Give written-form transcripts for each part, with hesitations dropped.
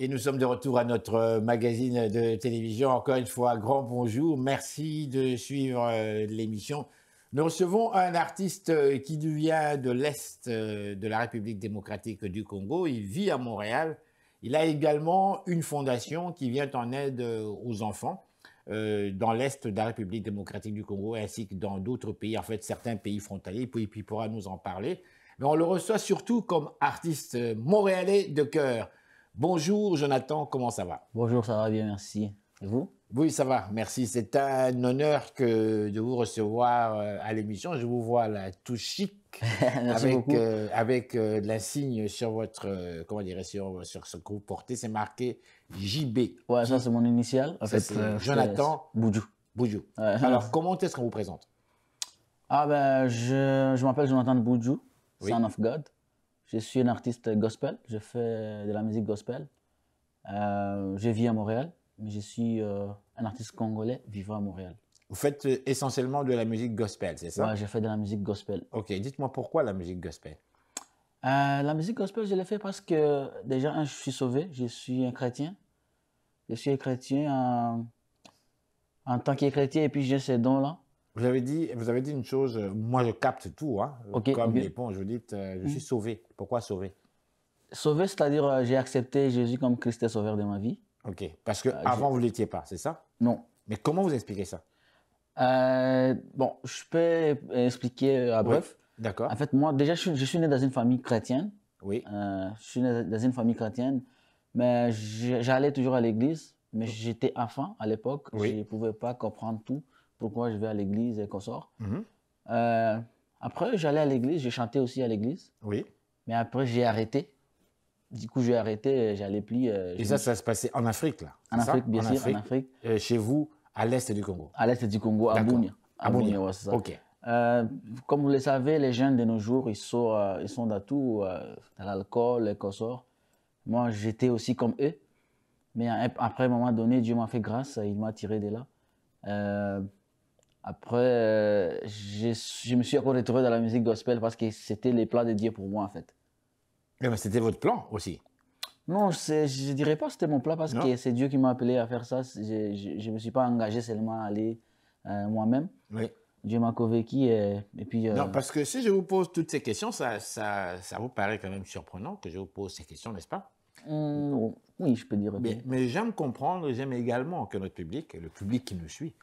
Et nous sommes de retour à notre magazine de télévision. Encore une fois, grand bonjour. Merci de suivre l'émission. Nous recevons un artiste qui vient de l'Est de la République démocratique du Congo. Il vit à Montréal. Il a également une fondation qui vient en aide aux enfants dans l'Est de la République démocratique du Congo ainsi que dans d'autres pays, en fait certains pays frontaliers. Puis il pourra nous en parler. Mais on le reçoit surtout comme artiste montréalais de cœur. Bonjour Jonathan, comment ça va? Bonjour, ça va bien, merci. Et vous? Oui, ça va, merci. C'est un honneur de vous recevoir à l'émission. Je vous vois là tout chic, Merci beaucoup. Avec l'insigne sur votre, comment dirais sur ce que vous portez, c'est marqué JB. Ouais, ça c'est mon initial. En fait, Jonathan Boudjou. Boudjou. Ouais. Alors, comment est-ce qu'on vous présente? Ah ben, je m'appelle Jonathan Boudjou, Oui. Son of God. Je suis un artiste gospel, je fais de la musique gospel. Je vis à Montréal, mais je suis un artiste congolais vivant à Montréal. Vous faites essentiellement de la musique gospel, c'est ça? Ouais, je fais de la musique gospel. Ok, dites-moi pourquoi la musique gospel? La musique gospel, je l'ai fait parce que déjà, je suis sauvé, je suis un chrétien. Je suis un chrétien en tant que chrétien et puis j'ai ces dons-là. Vous avez dit une chose, moi je capte tout, hein, Okay, comme okay. l'éponge, vous dites, je suis sauvé. Pourquoi sauvé? Sauvé, c'est-à-dire j'ai accepté Jésus comme Christ et sauveur de ma vie. Ok, parce qu'avant vous ne l'étiez pas, c'est ça? Non. Mais comment vous expliquez ça? Bon, je peux expliquer à bref. Oui, d'accord. En fait, moi, déjà, je suis né dans une famille chrétienne. Oui. Je suis né dans une famille chrétienne, mais j'allais toujours à l'église, mais j'étais enfant à l'époque. Oui. Je ne pouvais pas comprendre tout, pourquoi je vais à l'église et qu'on sort. Après, j'allais à l'église, j'ai chanté aussi à l'église, Oui. mais après, j'ai arrêté. Du coup, j'ai arrêté, j'allais plus. Et ça se passait en Afrique, là? En Afrique, bien sûr, Afrique, en Afrique. Chez vous, à l'est du Congo? À l'est du Congo, à Bunia. À Bunia, ouais, c'est ça. ok. Comme vous le savez, les jeunes de nos jours, ils sont dans tout, dans l'alcool, les consorts. Moi, j'étais aussi comme eux. Mais après, à un moment donné, Dieu m'a fait grâce, il m'a tiré de là. Après, je me suis encore retrouvé dans la musique gospel parce que c'était les plans de Dieu pour moi, en fait. Mais c'était votre plan aussi? Non, je ne dirais pas que c'était mon plan parce que c'est Dieu qui m'a appelé à faire ça. Je ne me suis pas engagé seulement à aller moi-même. Oui. Dieu m'a convaincu et puis... Non, parce que si je vous pose toutes ces questions, ça vous paraît quand même surprenant que je vous pose ces questions, n'est-ce pas? Oui, je peux dire. Mais j'aime comprendre, j'aime également que notre public, le public qui nous suit,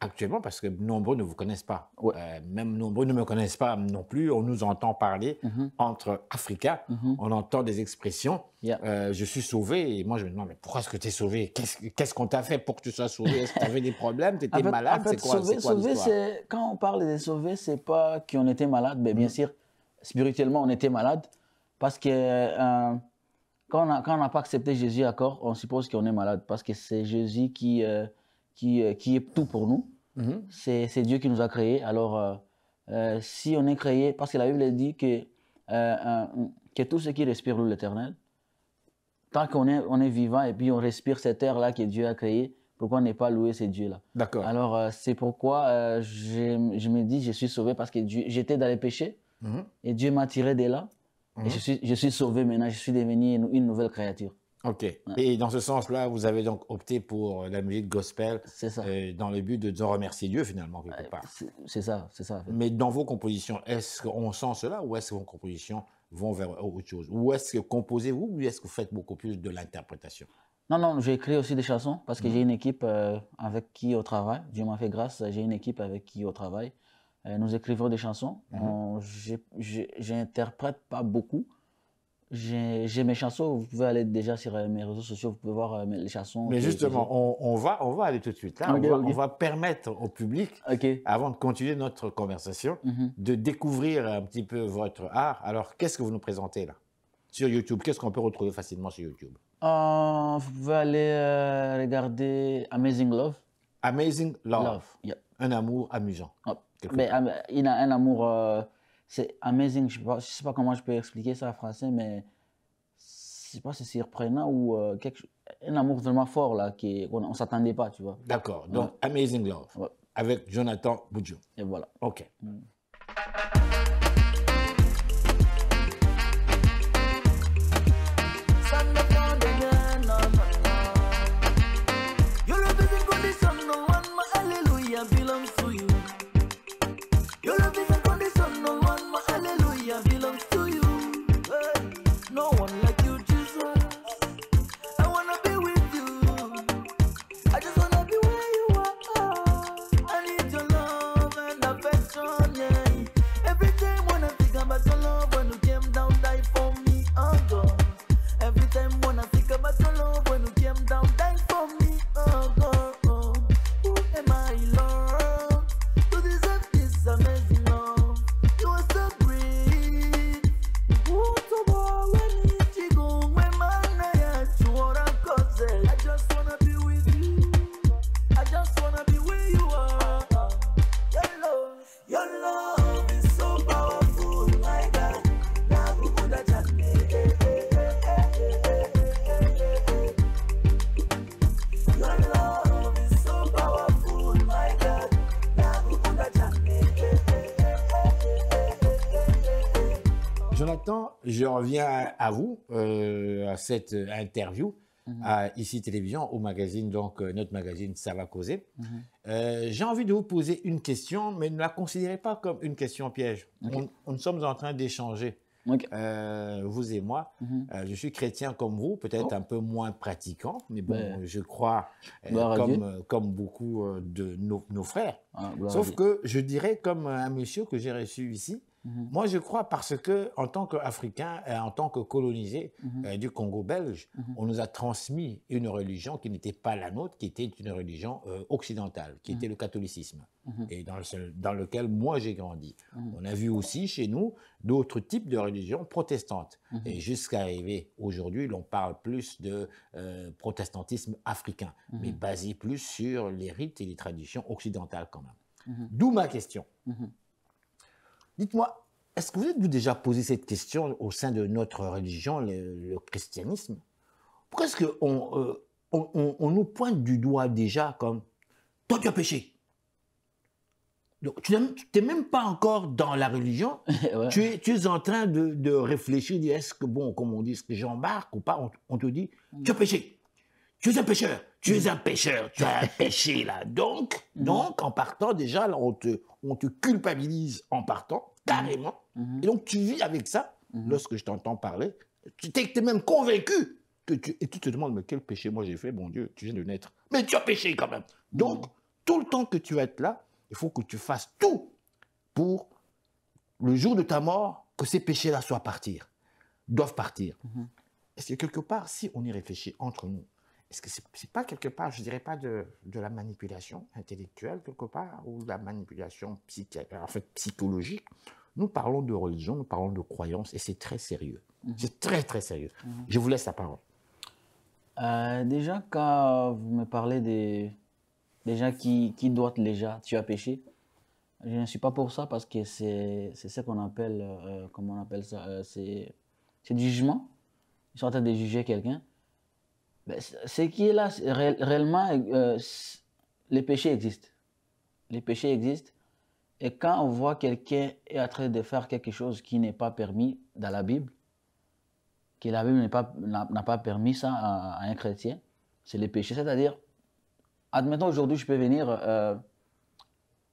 actuellement, parce que nombreux ne vous connaissent pas, Ouais. même nombreux ne me connaissent pas non plus, on nous entend parler entre Africains, on entend des expressions, je suis sauvé, et moi je me demande, mais pourquoi est-ce que tu es sauvé? Qu'est-ce qu'on t'a fait pour que tu sois sauvé? Est-ce que tu avais des problèmes? Tu étais malade? En fait, sauver, quand on parle de sauver, c'est pas qu'on était malade, mais bien sûr, spirituellement, on était malade, parce que... Quand on n'a pas accepté Jésus encore, on suppose qu'on est malade parce que c'est Jésus qui est tout pour nous. C'est Dieu qui nous a créés. Alors, si on est créé, parce que la Bible dit que tout ce qui respire loue l'Éternel, tant qu'on est vivant et puis on respire cette air-là que Dieu a créée, pourquoi ne pas louer ces dieux-là? D'accord. Alors, c'est pourquoi je me dis je suis sauvé parce que j'étais dans les péchés et Dieu m'a tiré de là. Et je suis sauvé maintenant, je suis devenu une nouvelle créature. Ok. Ouais. Et dans ce sens-là, vous avez donc opté pour la musique gospel. C'est ça. Dans le but de remercier Dieu finalement, quelque part. C'est ça. En fait. Mais dans vos compositions, est-ce qu'on sent cela ou est-ce que vos compositions vont vers autre chose? Ou est-ce que composez-vous ou est-ce que vous faites beaucoup plus de l'interprétation? Non, j'ai écrit aussi des chansons parce que j'ai une équipe avec qui on travaille. Dieu m'a fait grâce, j'ai une équipe avec qui on travaille. Nous écrivons des chansons. J'interprète pas beaucoup. J'ai mes chansons. Vous pouvez aller déjà sur mes réseaux sociaux. Vous pouvez voir les chansons. Mais justement, on va aller tout de suite. Là, on va permettre au public, avant de continuer notre conversation, de découvrir un petit peu votre art. Alors, qu'est-ce que vous nous présentez là sur YouTube? Qu'est-ce qu'on peut retrouver facilement sur YouTube? Vous pouvez aller regarder Amazing Love. Amazing Love. Yeah. Un amour amusant. Mais il a un amour, c'est amazing, je ne sais pas comment je peux expliquer ça en français, mais je sais pas si c'est surprenant ou un amour vraiment fort là, on ne s'attendait pas, tu vois. D'accord, donc Amazing Love, avec Jonathan Boudjou. Et voilà. Ok. Ça ne dépend de rien, non. je reviens à vous, à cette interview, à Ici Télévision, au magazine, donc notre magazine Ça va causer. J'ai envie de vous poser une question, mais ne la considérez pas comme une question piège. Nous sommes en train d'échanger. Vous et moi, je suis chrétien comme vous, peut-être un peu moins pratiquant, mais bon, je crois comme beaucoup de nos frères. Sauf que je dirais comme un monsieur que j'ai reçu ici, moi je crois parce que en tant qu'Africain, en tant que colonisé du Congo belge, on nous a transmis une religion qui n'était pas la nôtre, qui était une religion occidentale, qui était le catholicisme, et dans lequel moi j'ai grandi. On a vu aussi chez nous d'autres types de religions protestantes. Et jusqu'à arriver aujourd'hui, l'on parle plus de protestantisme africain, mais basé plus sur les rites et les traditions occidentales quand même. D'où ma question. Dites-moi, est-ce que vous êtes-vous déjà posé cette question au sein de notre religion, le christianisme? Pourquoi est-ce qu'on nous pointe du doigt déjà comme « toi tu as péché ». Donc, tu n'es même pas encore dans la religion, tu es en train de réfléchir, est-ce que, bon, comme on dit, est-ce que j'embarque ou pas? On te dit, tu as péché, tu es un pécheur, tu es un pécheur, tu as un péché là. Donc, en partant déjà, là, on te culpabilise en partant, carrément. Et donc, tu vis avec ça, lorsque je t'entends parler, tu es même convaincu, et tu te demandes, mais quel péché moi j'ai fait, mon Dieu, tu viens de naître. Mais tu as péché quand même. Donc, tout le temps que tu vas être là, il faut que tu fasses tout pour, le jour de ta mort, que ces péchés-là doivent partir. Est-ce que quelque part, si on y réfléchit entre nous, est-ce que c'est pas quelque part, je dirais pas de la manipulation intellectuelle quelque part, ou de la manipulation psychologique? Nous parlons de religion, nous parlons de croyance, et c'est très sérieux. C'est très, très sérieux. Je vous laisse la parole. Déjà, quand vous me parlez des gens qui doivent déjà, tu as péché, je ne suis pas pour ça parce que c'est ce qu'on appelle, comment on appelle ça, c'est du jugement. Ils sont en train de juger quelqu'un. Ce qui est là, réellement, les péchés existent. Les péchés existent. Et quand on voit quelqu'un est en train de faire quelque chose qui n'est pas permis dans la Bible, que la Bible n'a pas permis ça à un chrétien, c'est les péchés. C'est-à-dire, admettons aujourd'hui, je peux venir,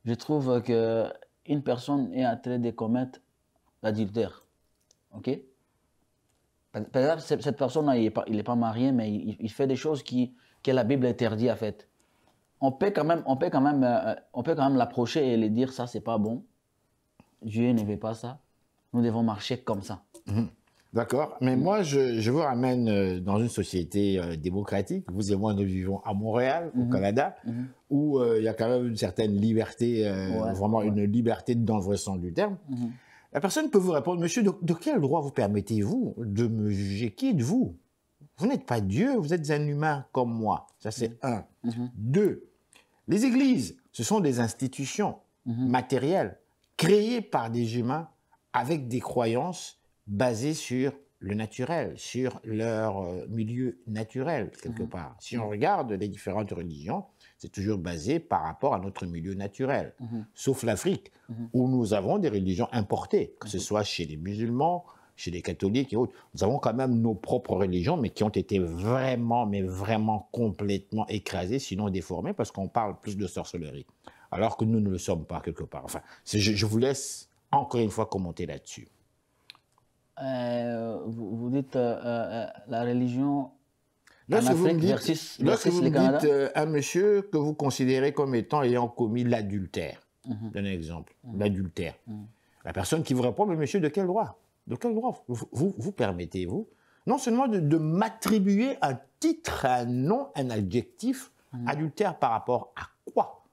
je trouve qu'une personne est en train de commettre l'adultère. Ok? Par exemple, cette personne-là, il n'est pas marié, mais il fait des choses que la Bible interdit en fait. On peut quand même l'approcher et lui dire ça, c'est pas bon. Dieu ne veut pas ça. Nous devons marcher comme ça. D'accord, mais moi, je vous ramène dans une société démocratique. Vous et moi, nous vivons à Montréal, au Canada, où il y a quand même une certaine liberté, vraiment une liberté dans le vrai sens du terme. La personne peut vous répondre, monsieur, de quel droit vous permettez-vous de me juger? Qui êtes-vous? Vous n'êtes pas Dieu, vous êtes un humain comme moi. Ça, c'est un. Deux, les églises, ce sont des institutions matérielles créées par des humains avec des croyances basées sur le naturel, sur leur milieu naturel, quelque part. Si on regarde les différentes religions, c'est toujours basé par rapport à notre milieu naturel. Sauf l'Afrique, où nous avons des religions importées, que ce soit chez les musulmans, chez les catholiques et autres. Nous avons quand même nos propres religions, mais qui ont été vraiment, mais vraiment complètement écrasées, sinon déformées, parce qu'on parle plus de sorcellerie. Alors que nous ne le sommes pas, quelque part. Enfin, je vous laisse encore une fois commenter là-dessus. Vous dites la religion lorsque en vous Afrique me versus le Canada? dites un monsieur que vous considérez comme étant ayant commis l'adultère, un exemple, l'adultère, la personne qui vous répond, mais monsieur, de quel droit? De quel droit vous permettez-vous non seulement de m'attribuer un titre, un nom, un adjectif adultère par rapport à quoi?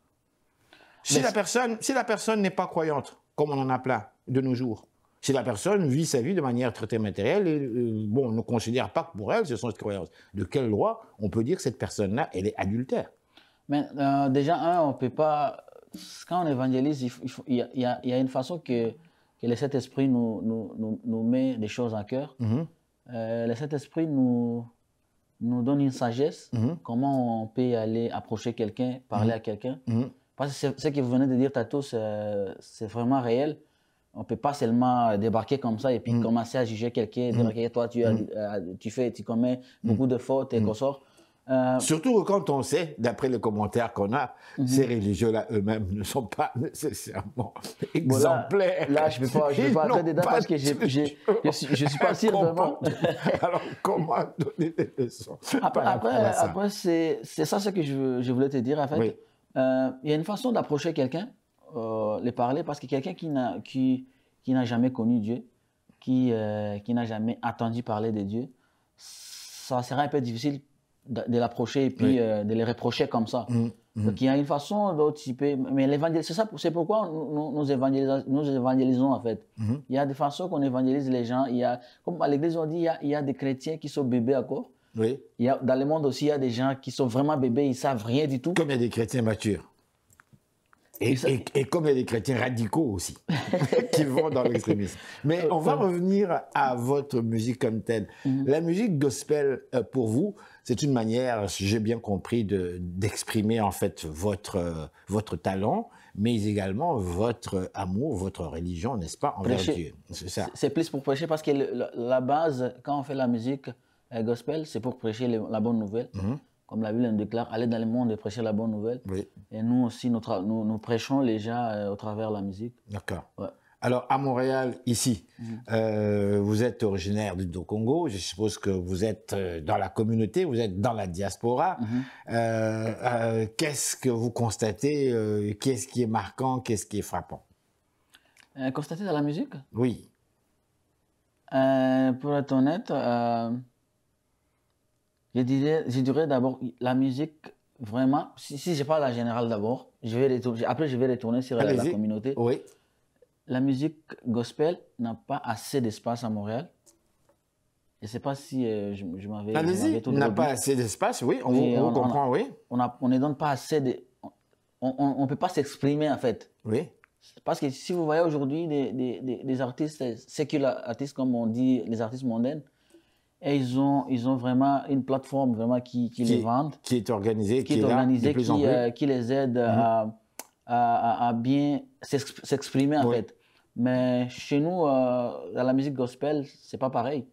Si la personne n'est pas croyante, comme on en a plein de nos jours, si la personne vit sa vie de manière très matérielle et bon, on ne considère pas que pour elle, ce sont ses croyances. De quel droit on peut dire que cette personne-là, elle est adultère? Mais déjà, on ne peut pas... Quand on évangélise, il y a une façon que le Saint-Esprit nous met des choses en cœur. Le Saint-Esprit nous donne une sagesse, comment on peut aller approcher quelqu'un, parler à quelqu'un. Parce que ce que vous venez de dire, Tato, c'est vraiment réel. On ne peut pas seulement débarquer comme ça et puis commencer à juger quelqu'un, dire que toi, tu commets beaucoup de fautes et consorts. Surtout quand on sait, d'après les commentaires qu'on a, ces religieux-là eux-mêmes ne sont pas nécessairement exemplaires. Là, je ne vais pas entrer dedans parce que je ne suis pas sûr vraiment. Alors, comment donner des leçons? Après c'est ça ce que je voulais te dire, en fait. Oui. Il y a une façon d'approcher quelqu'un, les parler, parce que quelqu'un qui n'a jamais connu Dieu, qui n'a jamais entendu parler de Dieu, ça sera un peu difficile de l'approcher et puis de les reprocher comme ça. Donc il y a une façon dont tu peux... Mais l'évangélisation, c'est pourquoi nous évangélisons en fait. Il y a des façons qu'on évangélise les gens. Comme à l'église on dit, il y a des chrétiens qui sont bébés encore. Oui. Dans le monde aussi, il y a des gens qui sont vraiment bébés, ils ne savent rien du tout. Comme il y a des chrétiens matures. Et comme il y a des chrétiens radicaux aussi, qui vont dans l'extrémisme. Mais on va revenir à votre musique comme telle. La musique gospel, pour vous, c'est une manière, si j'ai bien compris, d'exprimer en fait votre talent, mais également votre amour, votre religion, n'est-ce pas, envers Dieu. C'est ça. C'est plus pour prêcher parce que la base, quand on fait la musique gospel, c'est pour prêcher la bonne nouvelle. Comme la Bible déclare, aller dans le monde et prêcher la bonne nouvelle. Oui. Et nous aussi, nous prêchons les gens au travers de la musique. D'accord. Ouais. Alors, à Montréal, ici, vous êtes originaire du Congo. Je suppose que vous êtes dans la communauté, vous êtes dans la diaspora. Qu'est-ce que vous constatez? Qu'est-ce qui est marquant? Qu'est-ce qui est frappant? Constater dans la musique? Oui. Pour être honnête... Je dirais d'abord, la musique, vraiment, si je parle en général d'abord, après je vais retourner sur la communauté. Oui. La musique gospel n'a pas assez d'espace à Montréal. Je ne sais pas si je m'avais tout dit. N'a pas assez d'espace, oui, on comprend, oui. On ne donne pas assez de... On ne peut pas s'exprimer, en fait. Oui. Parce que si vous voyez aujourd'hui des artistes séculaires, artistes comme on dit, les artistes mondains, et ils ont vraiment une plateforme vraiment qui les vendent. Qui est organisée, qui les aide à bien s'exprimer en fait. Mais chez nous, dans la musique gospel, c'est pas pareil.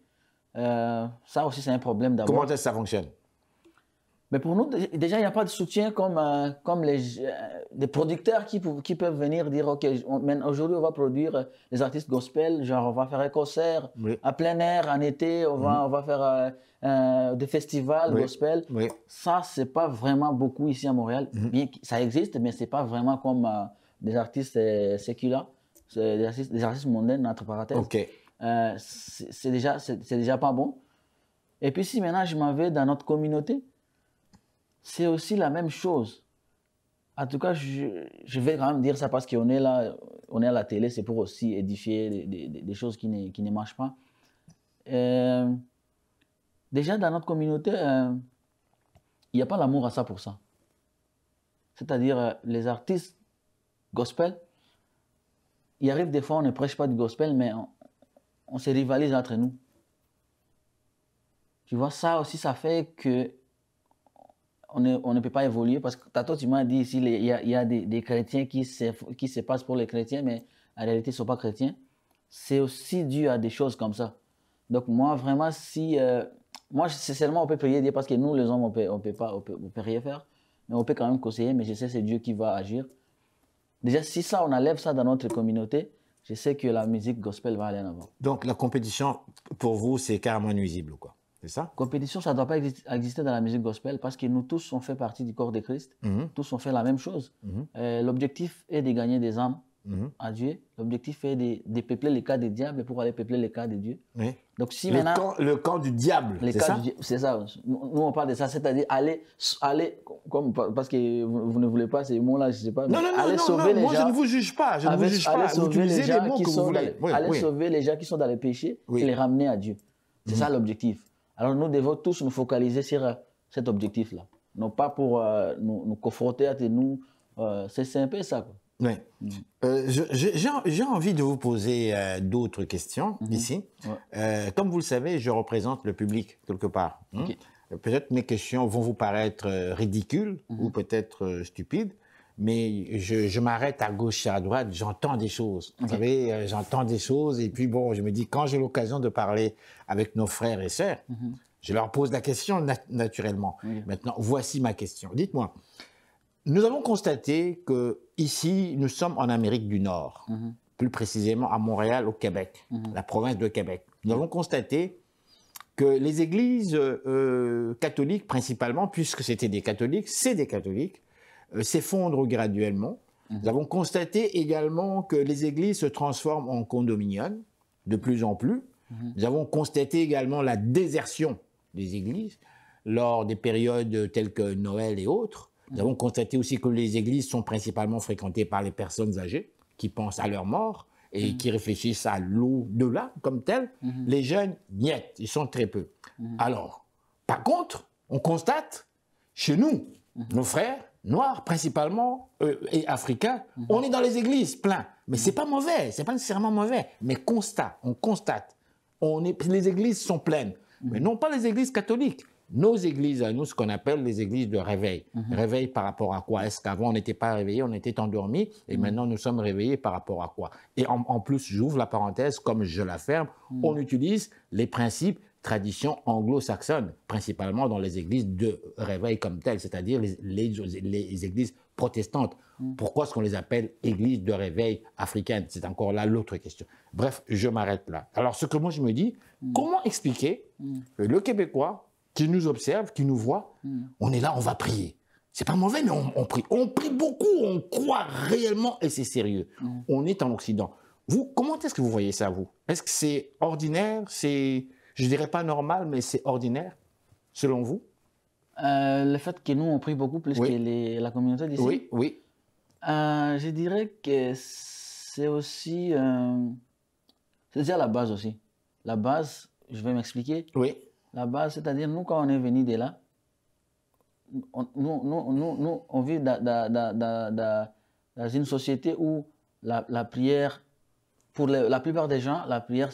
Ça aussi, c'est un problème d'abord. Comment est-ce que ça fonctionne? Mais pour nous, déjà, il n'y a pas de soutien comme des producteurs qui peuvent venir dire, OK, aujourd'hui, on va produire les artistes gospel, genre on va faire un concert à plein air, en été, on va faire des festivals gospel. Ça, ce n'est pas vraiment beaucoup ici à Montréal. Bien, ça existe, mais ce n'est pas vraiment comme des artistes séculaires, des artistes mondains, entre parenthèses. Okay. C'est déjà pas bon. Et puis si maintenant je m'en vais dans notre communauté, c'est aussi la même chose. En tout cas, je vais quand même dire ça parce qu'on est là, on est à la télé, c'est pour aussi édifier des choses qui ne marchent pas. Déjà, dans notre communauté, il n'y a pas l'amour à 100%. C'est-à-dire, les artistes gospel, il arrive des fois, on ne prêche pas du gospel, mais on se rivalise entre nous. Tu vois, ça aussi, ça fait que on ne peut pas évoluer parce que tantôt tu m'as dit ici, il y a des chrétiens qui se passent pour les chrétiens, mais en réalité, ils ne sont pas chrétiens. C'est aussi dû à des choses comme ça. Donc moi, vraiment, moi, c'est seulement on peut prier Dieu parce que nous, les hommes, on peut rien faire, mais on peut quand même conseiller, mais je sais que c'est Dieu qui va agir. Déjà, si ça, on enlève ça dans notre communauté, je sais que la musique gospel va aller en avant. Donc la compétition, pour vous, c'est carrément nuisible, quoi. C'est ça? Compétition, ça ne doit pas exister dans la musique gospel parce que nous tous, on fait partie du corps de Christ. Tous, on fait la même chose. L'objectif est de gagner des âmes à Dieu. L'objectif est de peupler les cas des diables pour aller peupler les cas de Dieu. Oui. Donc, si le camp du diable, c'est ça? C'est ça. Nous, on parle de ça, c'est-à-dire aller comme, parce que vous ne voulez pas ces mots-là, je ne sais pas. Non, moi, je ne vous juge pas. Je ne vous juge pas. Vous utilisez les mots que vous voulez. Aller sauver les gens qui sont dans les péchés et les ramener à Dieu. C'est ça l'objectif. Alors nous devons tous nous focaliser sur cet objectif-là. Non pas pour nous confronter à nous. C'est un peu ça, quoi. Oui. J'ai envie de vous poser d'autres questions ici. Comme vous le savez, je représente le public quelque part. Okay. Peut-être mes questions vont vous paraître ridicules ou peut-être stupides, mais je m'arrête à gauche et à droite, j'entends des choses. Vous savez, j'entends des choses, et puis bon, je me dis, quand j'ai l'occasion de parler avec nos frères et sœurs, je leur pose la question naturellement. Maintenant, voici ma question. Dites-moi, nous avons constaté que ici, nous sommes en Amérique du Nord, plus précisément à Montréal, au Québec, la province de Québec. Nous avons constaté que les églises catholiques, principalement, puisque c'était des catholiques, c'est des catholiques, s'effondrent graduellement. Nous avons constaté également que les églises se transforment en condominiums de plus en plus. Nous avons constaté également la désertion des églises lors des périodes telles que Noël et autres. Nous avons constaté aussi que les églises sont principalement fréquentées par les personnes âgées qui pensent à leur mort et qui réfléchissent à l'au-delà comme tel. Les jeunes, niet, ils sont très peu. Alors, par contre, on constate chez nous, nos frères noirs principalement et africains, on est dans les églises plein. Mais c'est pas mauvais, c'est pas nécessairement mauvais. Mais on constate. Les églises sont pleines. Mais non pas les églises catholiques. Nos églises à nous, ce qu'on appelle les églises de réveil. Réveil par rapport à quoi? Est-ce qu'avant on n'était pas réveillés, on était endormis, et maintenant nous sommes réveillés par rapport à quoi? Et en plus, j'ouvre la parenthèse, comme je la ferme, on utilise les principes, traditions anglo-saxonnes, principalement dans les églises de réveil comme telles, c'est-à-dire les églises protestantes. Pourquoi est-ce qu'on les appelle églises de réveil africaines? C'est encore là l'autre question. Bref, je m'arrête là. Alors, ce que moi je me dis, comment expliquer que le Québécois qui nous observe, qui nous voit, on est là, on va prier. C'est pas mauvais, mais on prie. On prie beaucoup, on croit réellement et c'est sérieux. On est en Occident. Vous, comment est-ce que vous voyez ça, vous? Est-ce que c'est ordinaire? C'est, je dirais pas normal, mais c'est ordinaire, selon vous? Le fait que nous, on prie beaucoup plus que la communauté d'ici. Oui, oui. Je dirais que c'est aussi... c'est déjà la base aussi. La base, je vais m'expliquer. Oui. La base, c'est-à-dire, nous, quand on est venu de là, on vit dans une société où la prière, pour la plupart des gens, la prière,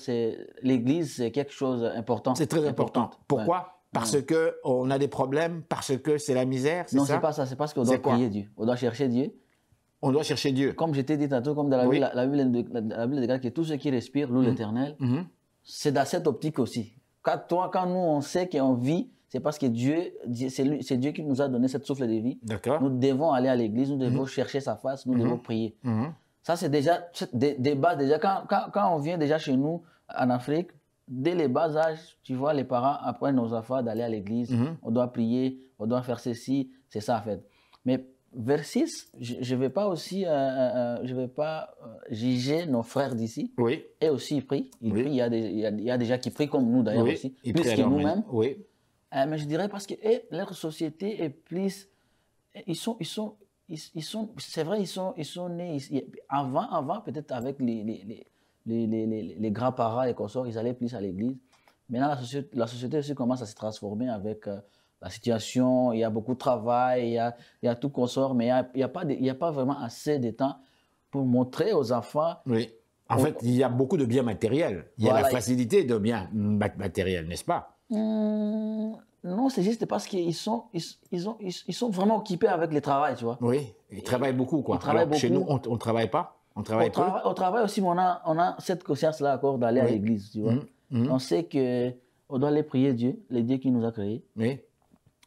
l'église, c'est quelque chose d'important. C'est très important. Pourquoi? Parce qu'on a des problèmes, parce que c'est la misère, c'est ça? Non, c'est pas ça, c'est parce qu'on doit prier Dieu. On doit chercher Dieu. On doit chercher Dieu. Comme je t'ai dit tantôt, comme dans la Bible déclare que tout ce qui respire loue l'Éternel, c'est dans cette optique aussi. Quand nous, on sait qu'on vit, c'est parce que c'est Dieu qui nous a donné cette souffle de vie. Nous devons aller à l'église, nous devons chercher sa face, nous devons prier. Ça, c'est déjà des bases. Déjà, quand on vient déjà chez nous, en Afrique, dès les bas âges, tu vois, les parents apprennent aux enfants d'aller à l'église, on doit prier, on doit faire ceci, c'est ça en fait. Mais vers 6, je ne vais pas aussi, je vais pas juger nos frères d'ici. Oui. Et aussi, ils prient. Ils prient. Il y a des gens qui prient comme nous d'ailleurs aussi, plus que nous-mêmes. Oui. Mais je dirais parce que leur société est plus... c'est vrai, ils sont nés ici. Avant peut-être avec les grands-parents et consorts, ils allaient plus à l'église. Maintenant, la société aussi commence à se transformer avec... la situation, il y a beaucoup de travail, il y a tout consort, mais il n'y a pas vraiment assez de temps pour montrer aux enfants. Oui. En fait, il y a beaucoup de biens matériels. Il y a la facilité de biens matériels, n'est-ce pas? Non, c'est juste parce qu'ils sont vraiment occupés avec le travail, tu vois. Oui, ils travaillent beaucoup, quoi. Alors, chez nous, on ne travaille pas, on travaille peu. Au travail aussi, on a cette conscience-là encore d'aller à l'église, tu vois. On sait qu'on doit aller prier Dieu, le Dieu qui nous a créés. Oui.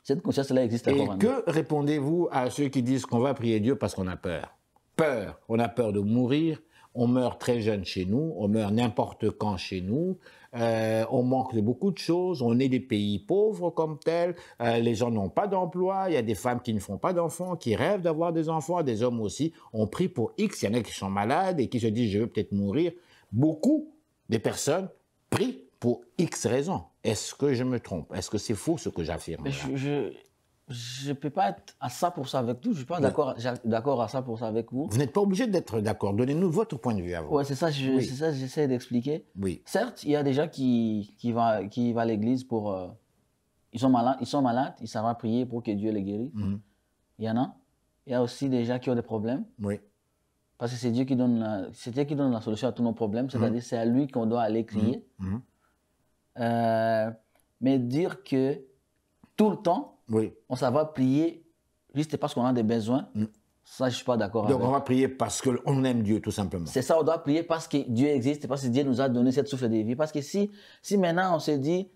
Cette conscience-là existe encore. Et que répondez-vous à ceux qui disent qu'on va prier Dieu parce qu'on a peur? Peur. On a peur de mourir. On meurt très jeune chez nous. On meurt n'importe quand chez nous. On manque de beaucoup de choses. On est des pays pauvres comme tels. Les gens n'ont pas d'emploi. Il y a des femmes qui ne font pas d'enfants, qui rêvent d'avoir des enfants. Des hommes aussi. On prie pour X. Il y en a qui sont malades et qui se disent « je veux peut-être mourir ». Beaucoup de personnes prient pour X raisons. Est-ce que je me trompe? Est-ce que c'est faux ce que j'affirme? Je ne peux pas être à 100% avec tout. Je ne suis pas d'accord à 100% avec vous. Vous n'êtes pas obligé d'être d'accord. Donnez-nous votre point de vue à vous. Oui, c'est ça que j'essaie d'expliquer. Oui. Certes, il y a des gens qui vont à l'église pour... ils sont malades, ils savent prier pour que Dieu les guérisse. Il y en a. Il y a aussi des gens qui ont des problèmes. Oui. Parce que c'est Dieu qui donne la solution à tous nos problèmes. C'est-à-dire c'est à lui qu'on doit aller crier. Mais dire que tout le temps, on s'en va prier juste parce qu'on a des besoins, Ça, je ne suis pas d'accord Donc avec. on va prier parce qu'on aime Dieu, tout simplement. C'est ça, on doit prier parce que Dieu existe, parce que Dieu nous a donné cette souffle de vie. Parce que si maintenant on se dit,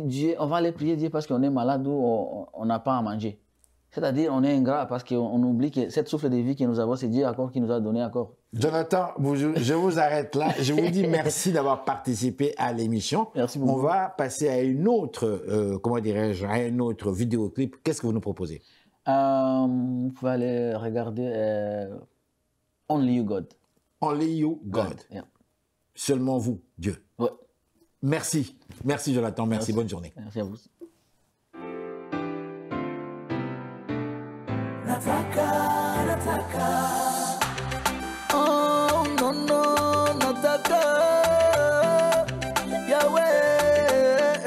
Dieu, on va aller prier Dieu parce qu'on est malade ou on n'a pas à manger. C'est-à-dire on est ingrat parce qu'on oublie que cette souffle de vie que nous avons, c'est Dieu encore qui nous a donné encore. Jonathan, je vous arrête là. Je vous dis merci d'avoir participé à l'émission. Merci beaucoup. On va passer à une autre, comment dirais-je, à un autre vidéoclip. Qu'est-ce que vous nous proposez? Vous pouvez aller regarder Only You God. Only You God. Yeah. Seulement vous, Dieu. Ouais. Merci. Merci Jonathan. Merci. Bonne journée. Merci à vous. Oh, no, no, nataka Yahweh.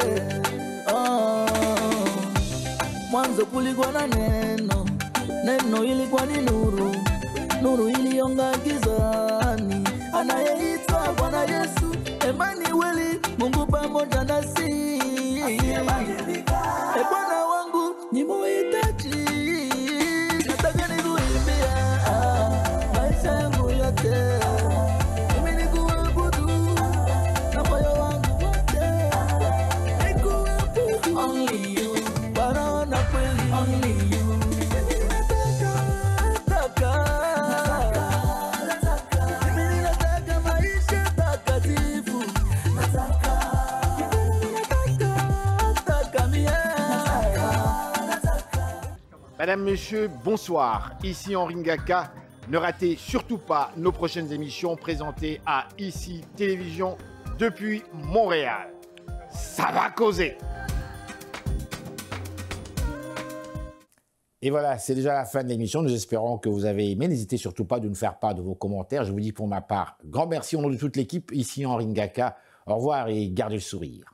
Oh, mwanzo kulikuwa na neno, neno ilikuwa ni nuru, nuru ilionga gizani. Anayeitwa Bwana Yesu, Emanueli, Mungu pamoja nasi. Bwana wangu nimuhitaji, nataka nikuimbia maisha yangu yote. Mimi nikuabudu na moyo wangu wote, nikuabudu. Only you, Bwana na kweli. Only you. Mimi nataka maisha takatifu. Madame, Monsieur, bonsoir. Ici Henri Ngaka. Ne ratez surtout pas nos prochaines émissions présentées à ICI Télévision depuis Montréal. Ça va causer. Et voilà, c'est déjà la fin de l'émission. Nous espérons que vous avez aimé. N'hésitez surtout pas de nous faire part de vos commentaires. Je vous dis pour ma part, grand merci au nom de toute l'équipe. Ici Henri Ngaka. Au revoir et gardez le sourire.